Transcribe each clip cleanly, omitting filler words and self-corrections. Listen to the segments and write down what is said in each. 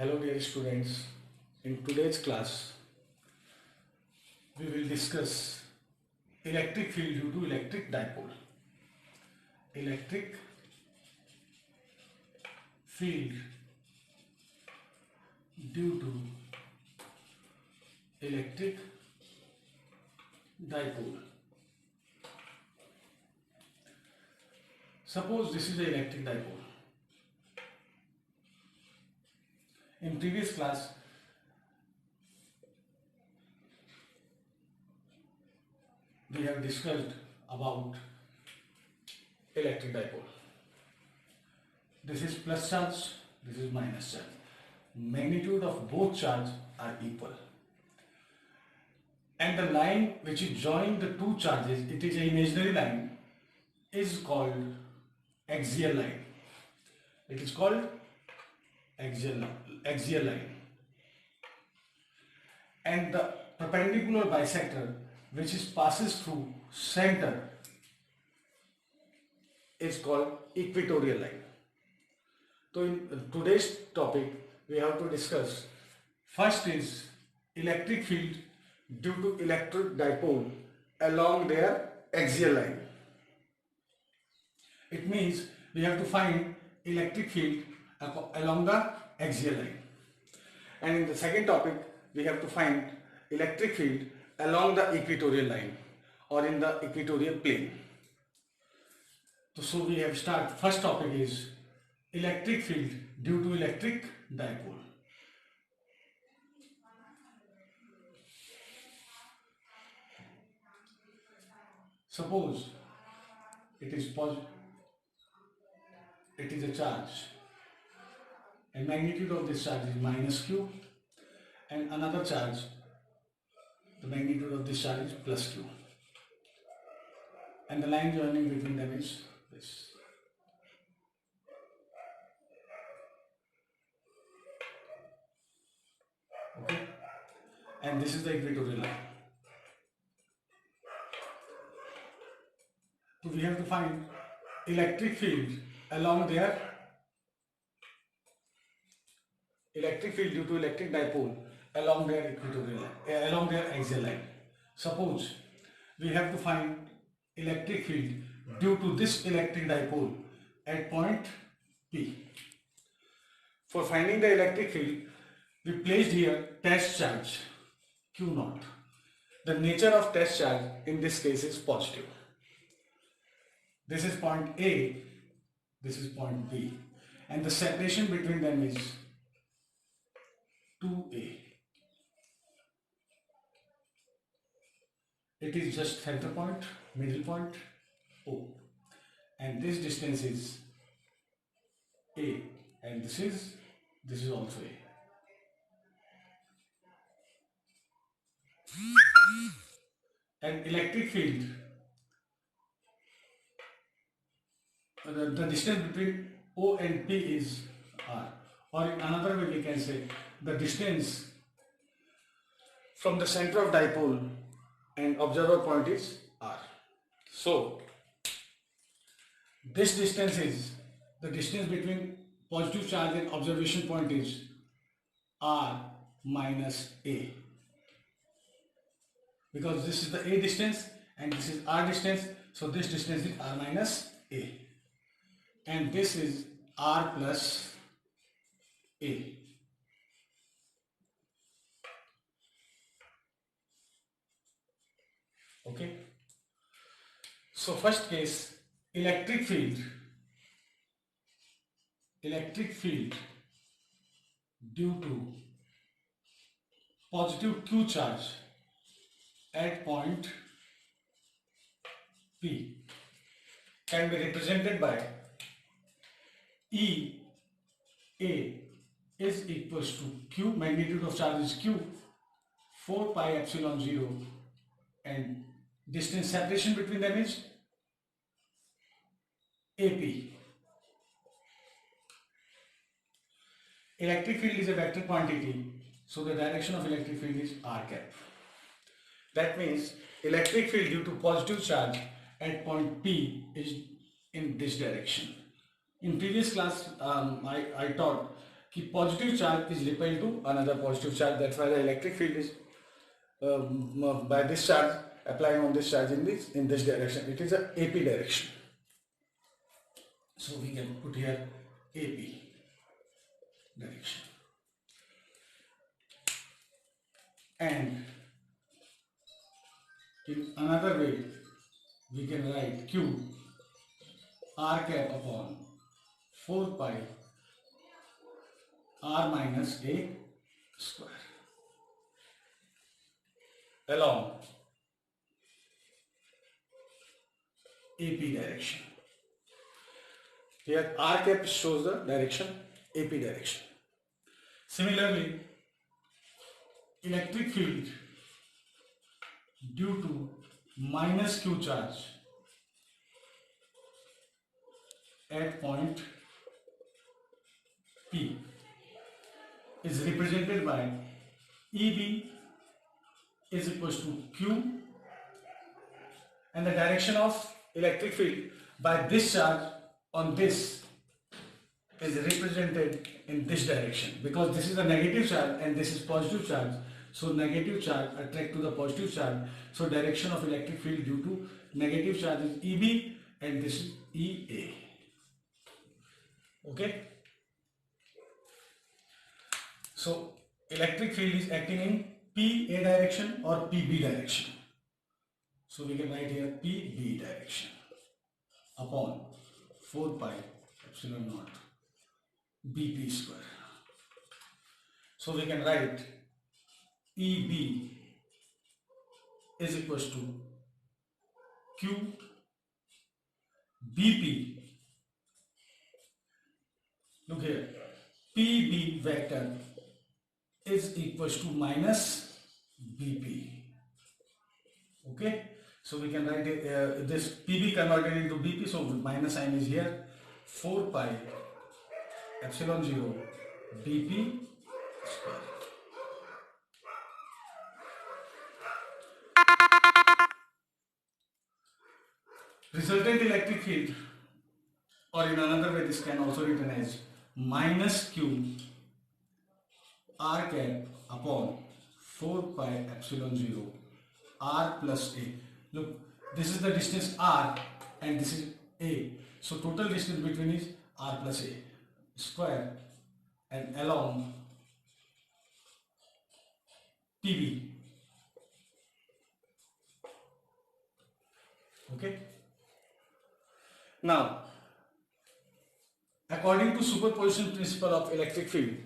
Hello dear students, in today's class we will discuss electric field due to electric dipole. Electric field due to electric dipole. Suppose this is the electric dipole. In previous class we have discussed about electric dipole. This is plus charge, this is minus charge. Magnitude of both charge are equal. And the line which is joining the two charges, it is an imaginary line, is called axial line. It is called axial line. And the perpendicular bisector which passes through center is called equatorial line. So in today's topic we have to discuss, first is electric field due to electric dipole along their axial line. It means we have to find electric field along the axial line. And in the second topic we have to find electric field along the equatorial line or in the equatorial plane. So we have started. First topic is electric field due to electric dipole. Suppose it is positive, it is a charge, and magnitude of this charge is minus q, and another charge, the magnitude of this charge is plus q, and the line joining between them is this. Okay, and this is the equatorial line. So we have to find electric field along their electric field due to electric dipole along their equatorial line, along their axial line. Suppose we have to find electric field due to this electric dipole at point P. For finding the electric field, we placed here test charge Q naught. The nature of test charge in this case is positive. This is point A, this is point B, and the separation between them is 2A. It is just center point, middle point, O, and this distance is A, and this is also A. And electric field, the distance between O and P is R, or in another way we can say the distance from the center of dipole and observer point is R. So this distance is the distance between positive charge and observation point is R minus A, because this is the A distance and this is R distance, so this distance is R minus A, and this is R plus A. Okay, so first case, electric field due to positive Q charge at point P can be represented by E A is equals to Q, magnitude of charge is Q, 4 pi epsilon 0, and distance separation between them is AP. Electric field is a vector quantity, so the direction of electric field is r cap. That means electric field due to positive charge at point P is in this direction. In previous class, I taught कि positive charge is repelled to another positive charge. That's why the electric field is by this charge applying on this charge in this direction. It is a AP direction. So we can put here AP direction. And in another way, we can write Q r cap upon 4 pi r minus a square along AP direction. Here r cap shows the direction, AP direction. Similarly, electric field due to minus q charge at point P is represented by EB is equals to Q, and the direction of electric field by this charge on this is represented in this direction, because this is a negative charge and this is positive charge. So negative charge attract to the positive charge. So direction of electric field due to negative charge is EB and this is EA. Okay. So electric field is acting in PA direction or PB direction. So we can write here PB direction upon 4 pi epsilon naught BP square. So we can write EB is equals to Q BP. Look here, PB vector is equals to minus BP. Okay, so we can write this PB converted into BP, so minus sign is here. 4 pi epsilon 0 BP square. Resultant electric field, or in another way this can also written as minus Q r cap upon 4 pi epsilon 0 r plus a. Look, this is the distance r and this is a. So total distance between is r plus a square and along PB. Okay. Now, according to superposition principle of electric field,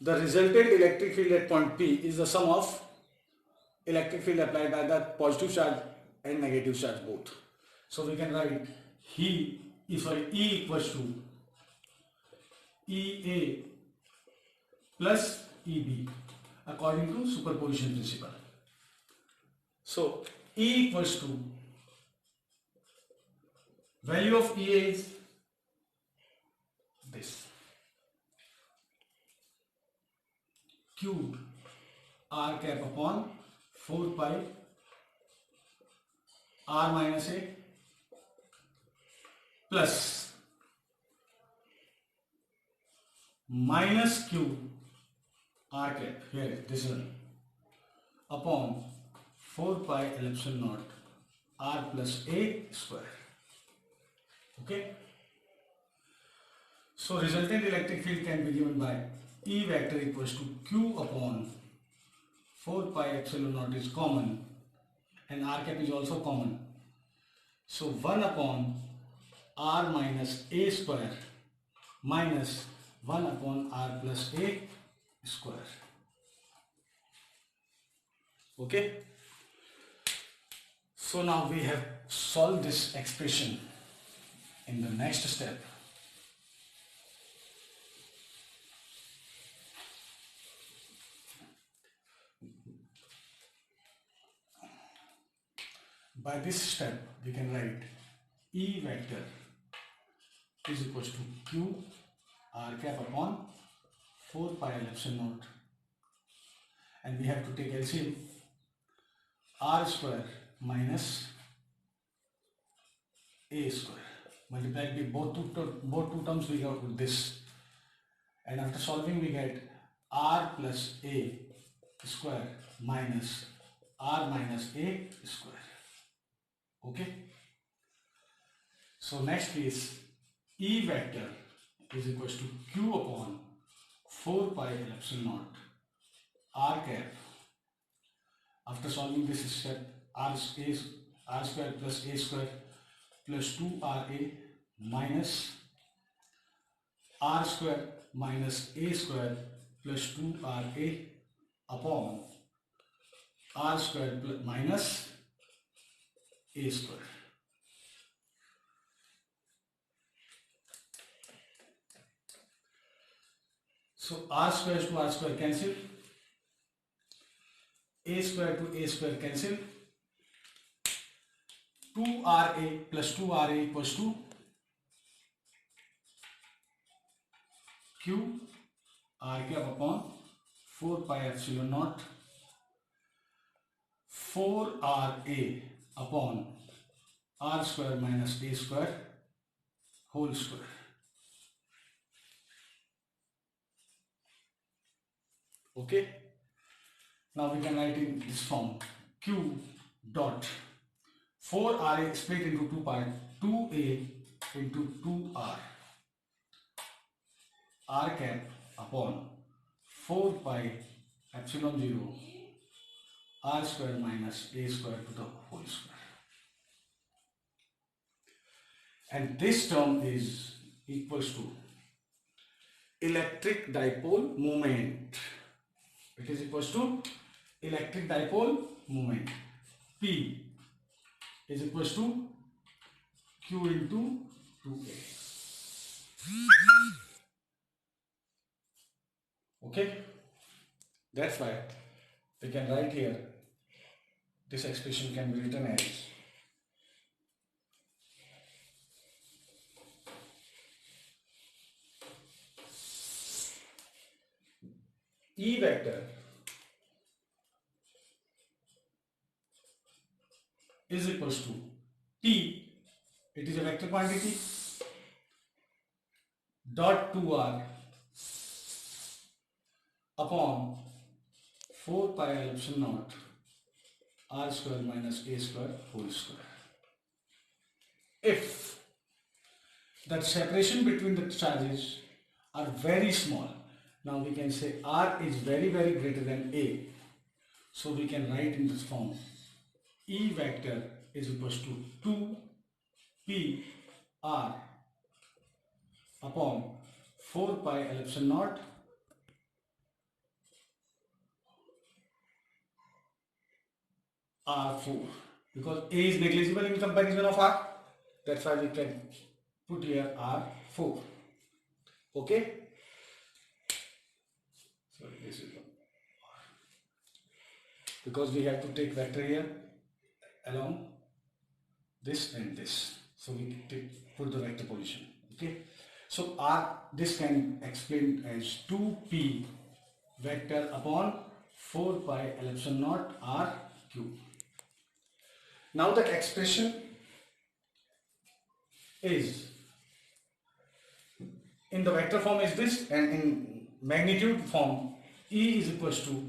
the resultant electric field at point P is the sum of electric field applied by the positive charge and negative charge both. So we can write E equals to EA plus EB according to superposition principle. So E equals to, value of EA is this, cube r cap upon 4 pi r minus a plus minus q r cap, here this one, upon 4 pi epsilon naught r plus a square. Okay. So resultant electric field can be given by E vector equals to Q upon 4 pi epsilon naught is common and r cap is also common. So 1 upon r minus a square minus 1 upon r plus a square. Okay. So now we have solved this expression. In the next step, by this step we can write E vector is equals to Q r cap upon 4 pi epsilon naught, and we have to take LCM. R square minus a square multiplied by both two terms, we got with this, and after solving we get r plus a square minus r minus a square. Okay, so next case, E vector is equals to q upon 4 pi epsilon naught r cap. After solving this step, r square plus a square plus 2ra minus r square minus a square plus 2ra upon r square minus a square. So r square to r square cancel, a square to a square cancel, 2ra plus 2ra equals to q r cap upon 4 pi epsilon naught 4ra upon r square minus a square whole square. Okay, now we can write in this form, q dot 4ra split into 2 parts, 2a into 2r r cap upon 4 pi epsilon 0 r square minus a square to the whole square. And this term is equals to electric dipole moment. It is equals to electric dipole moment. P is equals to Q into 2A. Okay, that's why we can write here, this expression can be written as E vector is equals to T, it is a vector quantity, dot 2r upon 4 pi epsilon naught r square minus a square whole square. If the separation between the charges are very small, now we can say r is very greater than a, so we can write in this form, E vector is equals to 2 p r upon 4 pi epsilon naught r4, because a is negligible in comparison of r, that's why we can put here r4. Okay, so this is because we have to take vector here along this and this, so we put the vector position. Okay, so r, this can explain as 2p vector upon 4 pi epsilon naught r cube. Now the expression is in the vector form is this, and in magnitude form E is equals to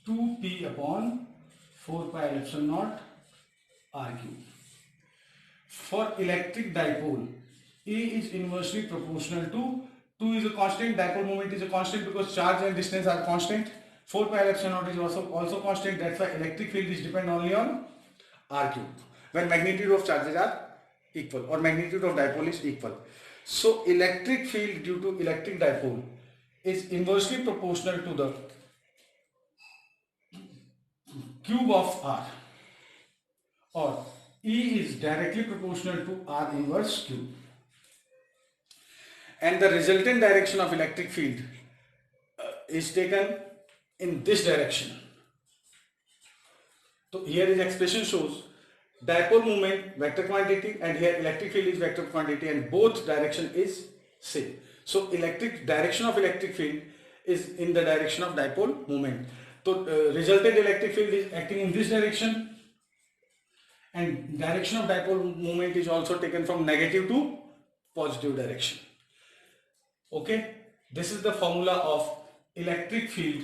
2p upon 4 pi epsilon naught r cube. For electric dipole, E is inversely proportional to 2 is a constant, dipole moment is a constant because charge and distance are constant. 4 pi epsilon naught is also constant, that's why electric field is depend only on r cube when magnitude of charges are equal or magnitude of dipole is equal. So electric field due to electric dipole is inversely proportional to the cube of r, or E is directly proportional to r inverse cube, and the resultant direction of electric field is taken in this direction. So here is expression shows dipole moment vector quantity, and here electric field is vector quantity, and both direction is same. So electric direction of electric field is in the direction of dipole moment. So resultant electric field is acting in this direction, and direction of dipole moment is also taken from negative to positive direction. Okay, This is the formula of electric field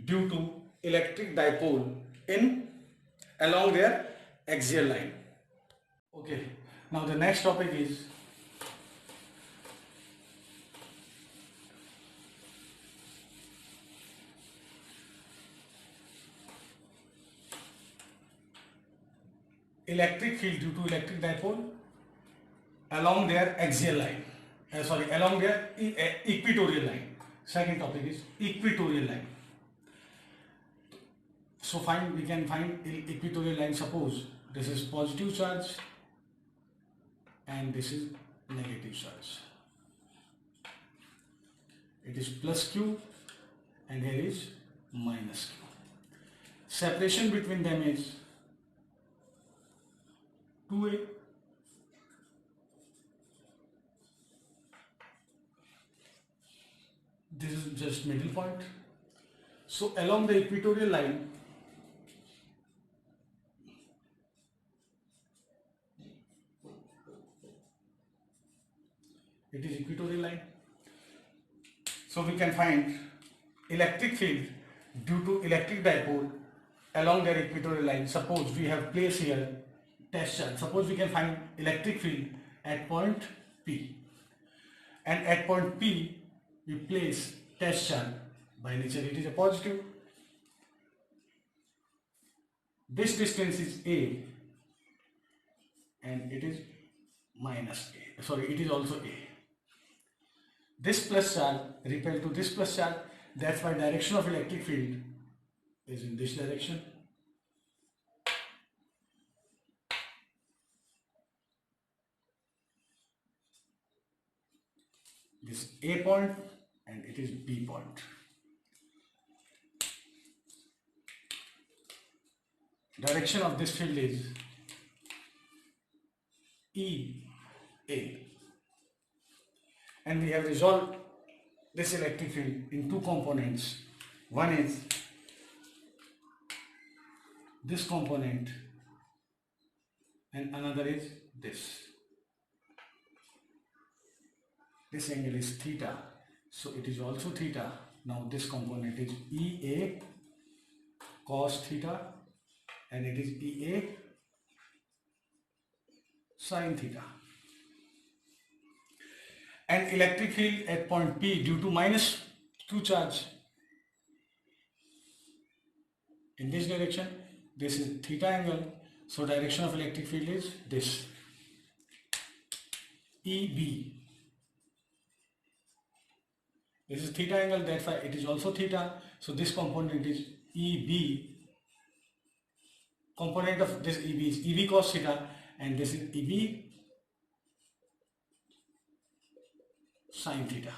due to electric dipole in along their axial line. Okay, now the next topic is electric field due to electric dipole along their axial line. Along their equatorial line. Second topic is equatorial line. So we can find equatorial line. Suppose this is positive charge and this is negative charge. It is plus Q and here is minus Q. Separation between them is 2a. This is just middle point. So along the equatorial line, it is equatorial line. So we can find electric field due to electric dipole along their equatorial line. Suppose we have placed here test charge. Suppose we can find electric field at point P, and at point P we place test charge. By nature it is a positive. This distance is A and it is minus A. Sorry, it is also A. This plus charge repel to this plus charge. That's why direction of electric field is in this direction. This is A point and it is B point. Direction of this field is EA. And we have resolved this electric field in two components. One is this component and another is this. This angle is theta, so it is also theta. Now this component is EA cos theta and it is EA sin theta. And electric field at point P due to minus Q charge in this direction. This is theta angle, so direction of electric field is this, EB. This is theta angle, that's why it is also theta. So this component is EB. Component of this EB is EB cos theta and this is EB sin theta.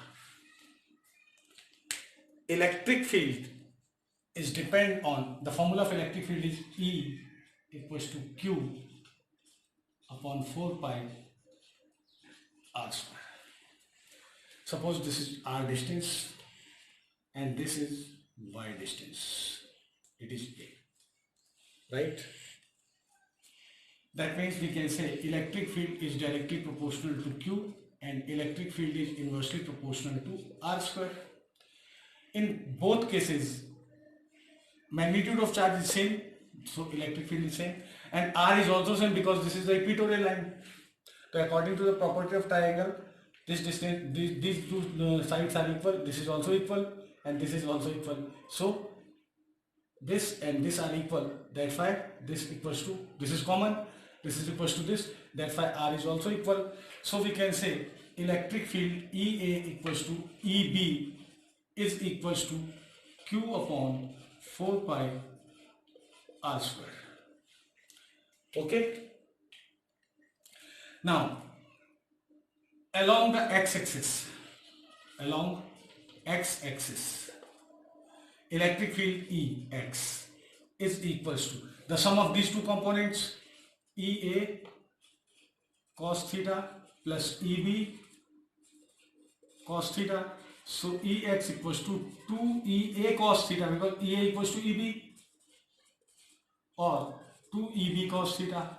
Electric field is depend on, the formula of electric field is E equals to Q upon 4 pi R square. Suppose this is R distance and this is Y distance. It is A, right? That means we can say electric field is directly proportional to Q and electric field is inversely proportional to R square. In both cases, magnitude of charge is same, so electric field is same, and R is also same because this is the equatorial line. So according to the property of triangle, this distance, these two sides are equal, this is also equal and this is also equal. So this and this are equal, that's why this equals to, this is common, this is equals to this, that's why R is also equal. So we can say electric field EA equals to EB is equals to Q upon 4 pi R square. Okay. Now along the x-axis, electric field EX is equals to the sum of these two components, EA cos theta plus EB cos theta. So EX equals to 2EA cos theta because EA equals to EB, or 2EB cos theta,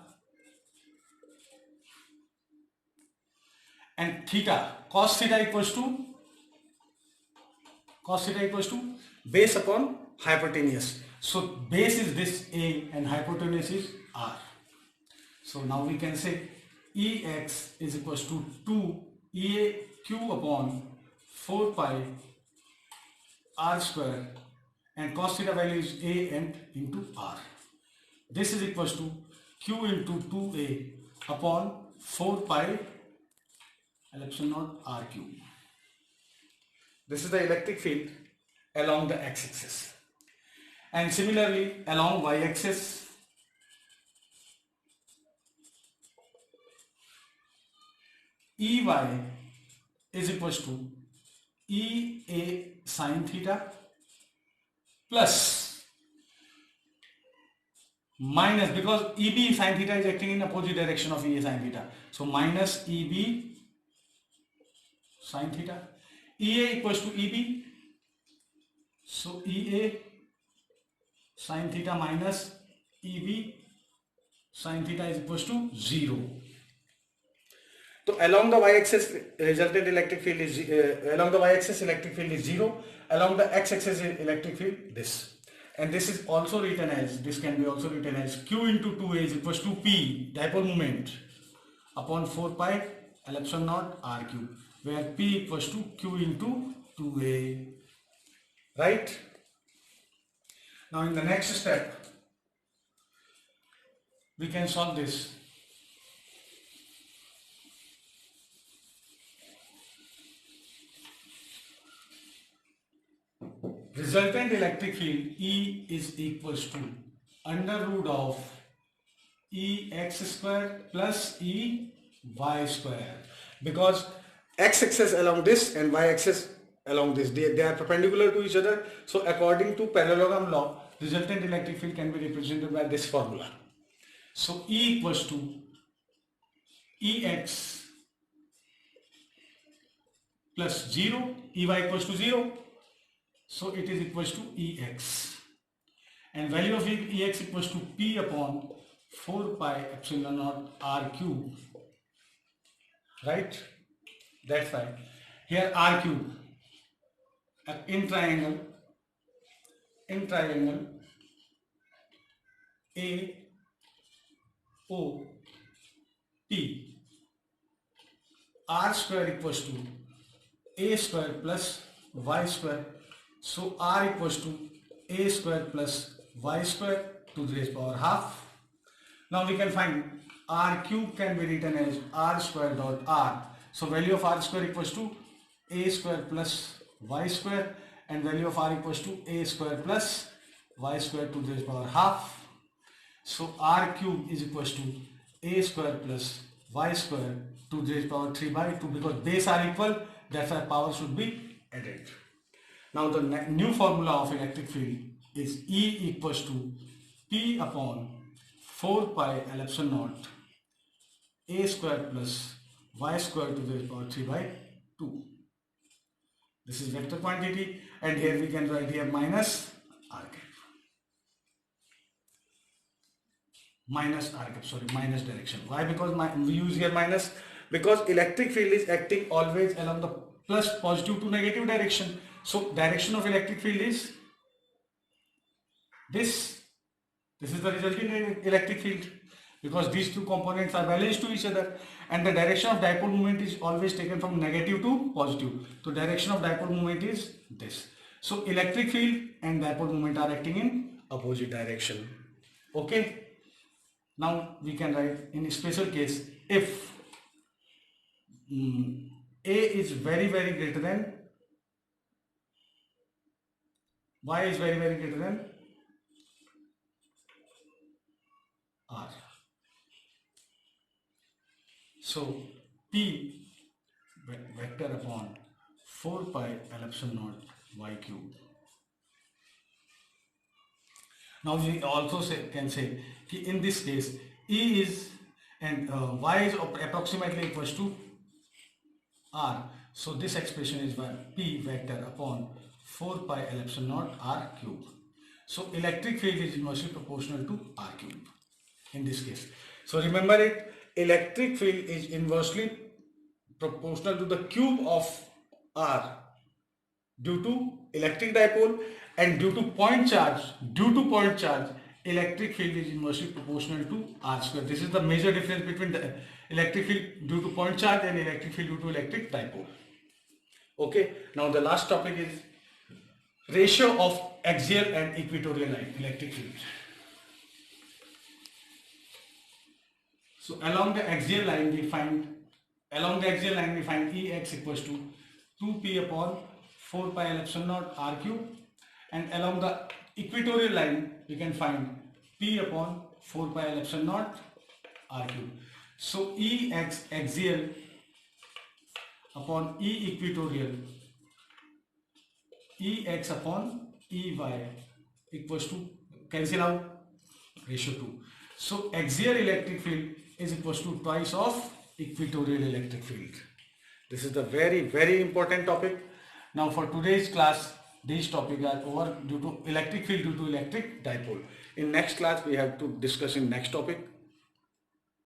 and theta cos theta equals to Cos theta equals to base upon hypotenuse. So base is this A and hypotenuse is R. So now we can say Ex is equals to 2 EA Q upon 4 pi R square, and cos theta value is A and into R. This is equals to Q into 2A upon 4 pi epsilon naught R cube. This is the electric field along the x-axis. And similarly along y-axis, Ey is equals to Ea sin theta plus minus, because Eb sin theta is acting in opposite direction of Ea sin theta, so minus Eb sin theta. Ea equals to Eb, so Ea sin theta minus Eb sin theta is equals to 0. So along the y-axis resultant electric field is along the y-axis electric field is 0. Along the x-axis electric field this, and this is also written as, this can be also written as Q into 2A is equals to P dipole moment upon 4 pi epsilon naught R cube, where P equals to Q into 2A. Right? Now in the next step we can solve this. Resultant electric field E is equals to under root of Ex square plus Ey square, because x-axis along this and y-axis along this, they are perpendicular to each other. So according to parallelogram law, resultant electric field can be represented by this formula. So E equals to Ex plus 0, Ey equals to 0. So it is equals to Ex, and value of Ex equals to P upon 4 pi epsilon naught R cube. Right? That's right. Here R cube in triangle A O P, R square equals to A square plus Y square. So R equals to A square plus Y square to the raised power half. Now we can find R cube can be written as R square dot R. So value of R square equals to A square plus Y square, and value of R equals to A square plus Y square to the raised power half. So R cube is equals to A square plus Y square to the raised power 3 by 2, because base are equal, that's why power should be added. Now the new formula of electric field is E equals to P upon 4 pi epsilon naught A square plus Y square to the power 3 by 2. This is vector quantity, and here we can write here minus R cap. Minus R cap, sorry, minus direction. Why? Because we use here minus, because electric field is acting always along the plus positive to negative direction. So direction of electric field is this. This is the resulting electric field, because these two components are balanced to each other, and the direction of dipole moment is always taken from negative to positive. So direction of dipole moment is this. So electric field and dipole moment are acting in opposite direction. Okay. Now we can write in a special case, if A is very greater than, Y is very greater than R. So P vector upon 4 pi epsilon naught Y cube. Now we also can say in this case E is and Y is approximately equals to R. So this expression is P vector upon 4 pi epsilon naught R cube. So electric field is inversely proportional to R cube in this case. So remember it, electric field is inversely proportional to the cube of R due to electric dipole, and due to point charge, electric field is inversely proportional to R square. This is the major difference between the electric field due to point charge and electric field due to electric dipole. Okay, now the last topic is ratio of axial and equatorial line electric field. So along the axial line we find Ex equals to 2p upon 4 pi L epsilon naught r cube, and along the equatorial line we can find p upon 4 pi L epsilon naught r cube. So Ex axial upon E equatorial, Ex upon Ey equals to, cancel out, ratio 2. So axial electric field is equals to twice of equatorial electric field. This is the very important topic. Now for today's class, these topics are over due to electric field due to electric dipole. In next class we have to discuss in next topic.